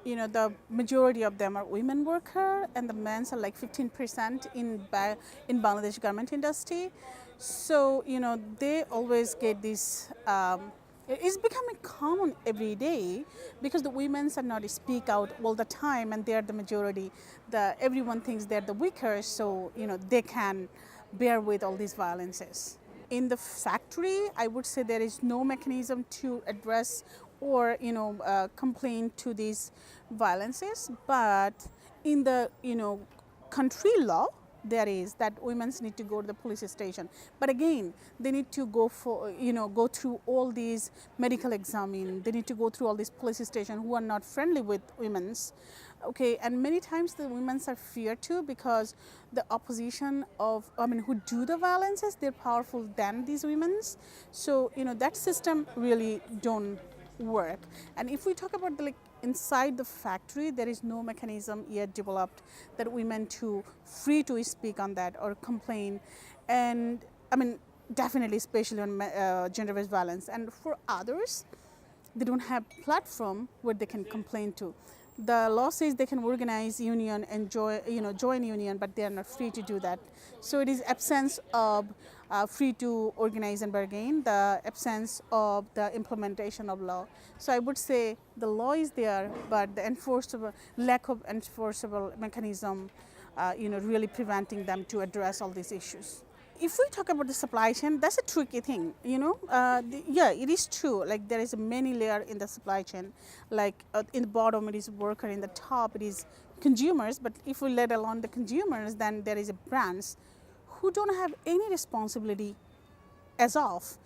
the majority of them are women worker, and the men's are like 15% in Bangladesh garment industry. So they always get this. It's becoming common every day because the women's are not speak out all the time, and they're the majority. Everyone thinks they're the weaker, so they can bear with all these violences. In the factory, I would say there is no mechanism to address or complain to these violences, but in the country law there is that women need to go to the police station, but again they need to go through all these medical examine, they need to go through all these police station who are not friendly with women's. Okay, and many times the women are feared too because the opposition of who do the violences, they're powerful than these women's. So that system really don't work. And if we talk about inside the factory, there is no mechanism yet developed that women to free to speak on that or complain. And definitely especially on gender-based violence. And for others, they don't have platform where they can complain to. The law says they can organize union and join union, but they are not free to do that. So it is absence of free to organize and bargain, the absence of the implementation of law. So I would say the law is there, but the lack of enforceable mechanism, really preventing them to address all these issues. If we talk about the supply chain, that's a tricky thing, yeah, it is true. Like there is a many layer in the supply chain. Like in the bottom, it is worker. In the top, it is consumers. But if we let alone the consumers, then there is a brands who don't have any responsibility as of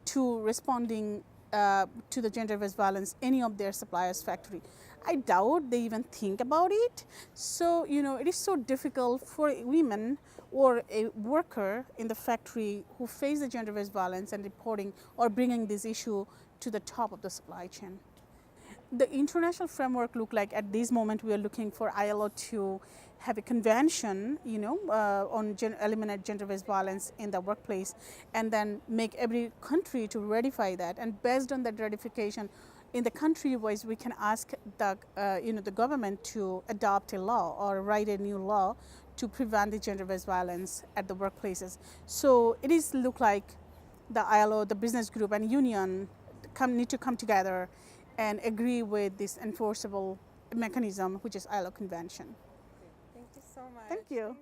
to responding to the gender-based violence, any of their suppliers' factory. I doubt they even think about it. So, it is so difficult for women or a worker in the factory who face the gender-based violence and reporting or bringing this issue to the top of the supply chain. The international framework look like at this moment we are looking for ILO to have a convention, on eliminate gender-based violence in the workplace, and then make every country to ratify that. And based on that ratification, in the country-wise, we can ask the government to adopt a law or write a new law to prevent the gender-based violence at the workplaces. So it is look like the ILO, the business group, and union need to come together and agree with this enforceable mechanism, which is ILO Convention. Thank you so much. Thank you.